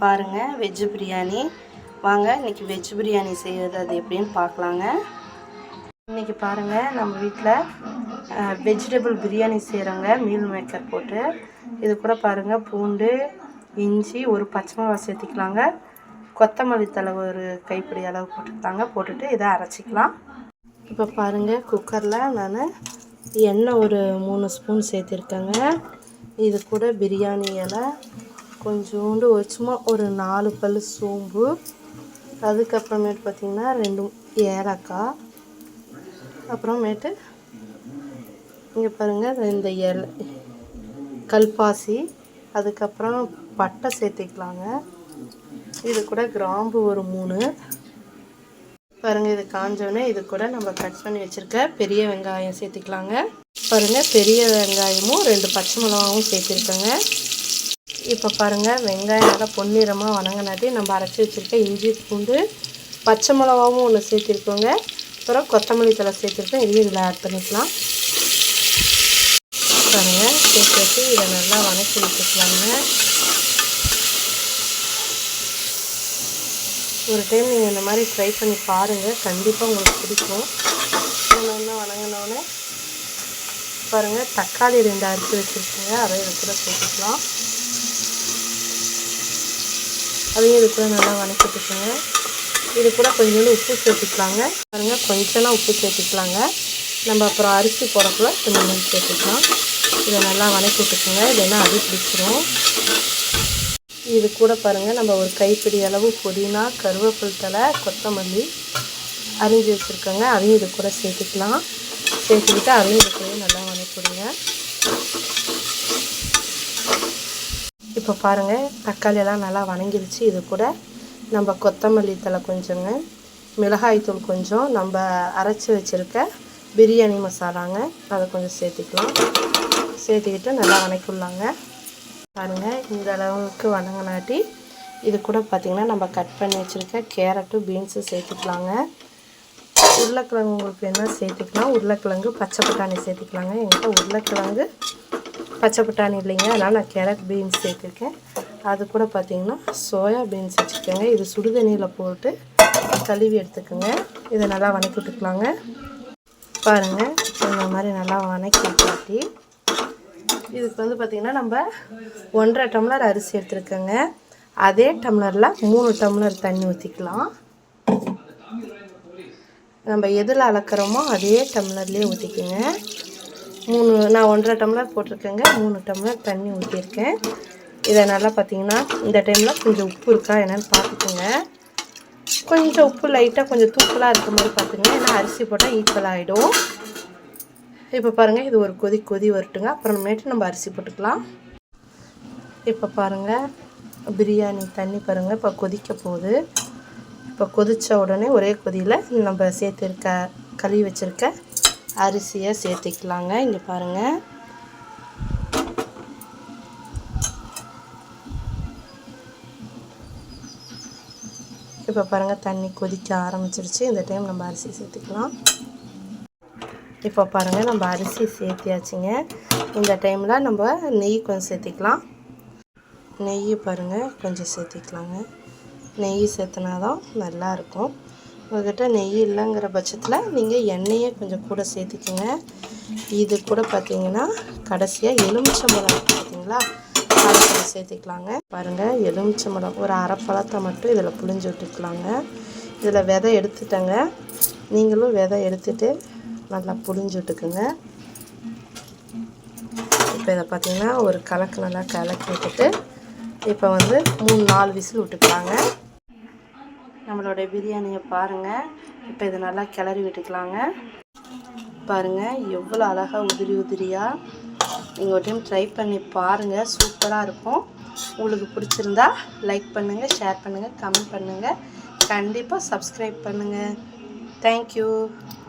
பாருங்கள் வெஜ்ஜு பிரியாணி. வாங்க இன்றைக்கி வெஜ் பிரியாணி செய்வது அது எப்படின்னு பார்க்கலாங்க. இன்றைக்கி பாருங்கள் நம்ம வீட்டில் வெஜிடபிள் பிரியாணி செய்கிறோங்க. மீல் மேக்கர் போட்டு இது கூட பாருங்கள் பூண்டு, இஞ்சி, ஒரு பச்சை மிளகாய் சேர்த்திக்கலாங்க. கொத்தமல்லி தழை ஒரு கைப்பிடி அளவு போட்டுக்கலாங்க. போட்டுட்டு இதை அரைச்சிக்கலாம். இப்போ பாருங்கள் குக்கரில் நான் எண்ணெய் ஒரு 3 ஸ்பூன் சேர்த்திருக்கேங்க. இது கூட பிரியாணி இலை, கொஞ்சோண்டு சும்மா ஒரு 4 பல் சோம்பு, அதுக்கப்புறமேட்டு பார்த்திங்கன்னா 2 ஏலக்காய், அப்புறமேட்டு இங்கே பாருங்கள் இந்த இலை கல்பாசி, அதுக்கப்புறம் பட்டை சேர்த்திக்கலாங்க. இது கூட கிராம்பு ஒரு 3 பாருங்கள். இது காஞ்சோடனே இது கூட நம்ம கட் பண்ணி வச்சுருக்க பெரிய வெங்காயம் சேர்த்திக்கலாங்க. பாருங்கள் பெரிய வெங்காயமும் 2 பச்சை மிளகாவும் சேர்த்திருக்கேங்க. இப்போ பாருங்கள் வெங்காயம் நல்லா பொன்னிறமாக வணங்கினாட்டி நம்ம அரைச்சி வச்சுருக்க இஞ்சி, பூண்டு, பச்சை மிளகாவும் ஒன்று சேர்த்திருக்கோங்க. அப்புறம் கொத்தமல்லி தழை சேர்த்திருக்கோம். இதையும் இதில் ஆட் பண்ணிக்கலாம். பாருங்கள் சேர்த்து வச்சு இதை நல்லா வணக்கி வச்சுக்கலாங்க. ஒரு டைம் நீங்கள் இந்த மாதிரி ட்ரை பண்ணி பாருங்கள், கண்டிப்பாக உங்களுக்கு பிடிக்கும். நல்லா வணங்கினோடனே பாருங்கள் தக்காளி 2 அரைச்சி வச்சுருக்கோங்க. அதை இது கூட சேர்த்துக்கலாம். அதையும் இது கூட நல்லா வணக்கிட்டுக்குங்க. இது கூட கொஞ்சோண்டு உப்பு சேர்த்துக்கலாங்க. பாருங்கள் கொஞ்சம்லாம் உப்பு சேர்த்துக்கலாங்க. நம்ம அப்புறம் அரிசி போடக்குள்ள கொஞ்சம் சேர்த்துக்கலாம். இதை நல்லா வணக்கிட்டுக்குங்க. இல்லைன்னா அது பிடிச்சிரும். இது கூட பாருங்கள் நம்ம ஒரு கைப்பிடி அளவு புதினா, கருவேப்பிலை தழை, கொத்தமல்லி அரிஞ்சு வச்சுருக்கோங்க. அதையும் இது கூட சேர்த்துக்கலாம். சேர்த்துக்கிட்டு அதையும் இது கூட நல்லா வணக்கிடுங்க. இப்போ பாருங்கள் தக்காளியெல்லாம் நல்லா வணங்கிடுச்சு. இது கூட நம்ம கொத்தமல்லி தழை கொஞ்சங்க, மிளகாய்த்தூள் கொஞ்சம், நம்ம அரைச்சி வச்சுருக்க பிரியாணி மசாலாங்க, அதை கொஞ்சம் சேர்த்துக்கலாம். சேர்த்துக்கிட்டு நல்லா வணக்கிடலாங்க. பாருங்கள் இந்த அளவுக்கு வணங்கினாட்டி இது கூட பார்த்திங்கன்னா நம்ம கட் பண்ணி வச்சுருக்க கேரட்டு, பீன்ஸு சேர்த்துக்கலாங்க. உருளைக்கிழங்கு உங்களுக்கு வேணால் சேர்த்துக்கலாம். உருளைக்கிழங்கு, பச்சை பட்டாணி சேர்த்துக்கலாங்க. என்கிட்ட உருளைக்கிழங்கு, பச்சை பட்டாணி இல்லைங்க, அதனால் நான் கேரட், பீன்ஸ் சேர்த்துருக்கேன். அது கூட பார்த்திங்கன்னா சோயா பீன்ஸ் வச்சுக்கோங்க. இது சுடுதண்ணியில் போட்டு கழுவி எடுத்துக்கோங்க. இதை நல்லா வணக்கி விட்டுக்கலாங்க. பாருங்கள் இந்த மாதிரி நல்லா வணக்கி காட்டி இதுக்கு வந்து பார்த்திங்கன்னா நம்ம 1.5 டம்ளர் அரிசி எடுத்துருக்கோங்க. அதே டம்ளரில் 3 டம்ளர் தண்ணி ஊற்றிக்கலாம். நம்ம எதில் அளக்கிறோமோ அதே டம்ளர்லேயே ஊற்றிக்கோங்க. நான் 1.5 டம்ளர் போட்டிருக்கேங்க. 3 டம்ளர் தண்ணி ஊற்றிருக்கேன். இதை நல்லா பார்த்திங்கன்னா இந்த டைமில் கொஞ்சம் உப்பு இருக்கா என்னென்னு பார்த்துக்கோங்க. கொஞ்சம் உப்பு லைட்டாக கொஞ்சம் தூக்கலாக இருக்க மாதிரி பார்த்துங்க. ஏன்னா அரிசி போட்டால் ஈக்குவல் ஆகிடும். இப்போ பாருங்கள் இது ஒரு கொதி வரட்டுங்க. அப்புறமேட்டு நம்ம அரிசி போட்டுக்கலாம். இப்போ பாருங்கள் பிரியாணி தண்ணி பாருங்கள் இப்போ கொதிக்க போகுது. இப்போ கொதித்த உடனே ஒரே கொதியில் நம்ம சேர்த்துருக்க கழுவி வச்சுருக்க அரிசியை சேர்த்துக்கலாங்க. இங்கே பாருங்கள் இப்போ பாருங்கள் தண்ணி கொதிக்க ஆரம்பிச்சிருச்சு. இந்த டைம் நம்ம அரிசி சேர்த்துக்கலாம். இப்போ பாருங்கள் நம்ம அரிசி சேர்த்தியாச்சுங்க. இந்த டைமில் நம்ம நெய் கொஞ்சம் சேர்த்திக்கலாம். நெய் பாருங்கள் கொஞ்சம் சேர்த்திக்கலாங்க. நெய் சேர்த்துனா தான் நல்லாயிருக்கும். உங்கள்கிட்ட நெய் இல்லைங்கிற பட்சத்தில் நீங்கள் எண்ணெயை கொஞ்சம் கூட சேர்த்திக்கோங்க. இது கூட பார்த்திங்கன்னா கடைசியாக எலுமிச்சம்பழம் பார்த்திங்களா, அதை கொஞ்சம் சேர்த்திக்கலாங்க. பாருங்கள் எலுமிச்சம்பழம் ஒரு அரை பழத்தை மட்டும் இதில் புழிஞ்சு விட்டுக்கலாங்க. இதில் விதை எடுத்துட்டேங்க. நீங்களும் விதை எடுத்துகிட்டு நல்லா புழிஞ்சு விட்டுக்குங்க. இப்போ இதை பார்த்திங்கன்னா ஒரு கலக்கு நல்லா கலக்கி விட்டுட்டு இப்போ வந்து 3-4 விசில் விட்டுக்கலாங்க. நம்மளோட பிரியாணியை பாருங்கள். இப்போ இதை நல்லா கிளறி விட்டுக்கலாங்க. பாருங்கள் எவ்வளோ அழகாக உதிரியாக. நீங்கள் ஒரு டைம் ட்ரை பண்ணி பாருங்கள், சூப்பராக இருக்கும். உங்களுக்கு பிடிச்சிருந்தா லைக் பண்ணுங்கள், ஷேர் பண்ணுங்கள், கமெண்ட் பண்ணுங்கள். கண்டிப்பாக சப்ஸ்கிரைப் பண்ணுங்கள். தேங்க்யூ.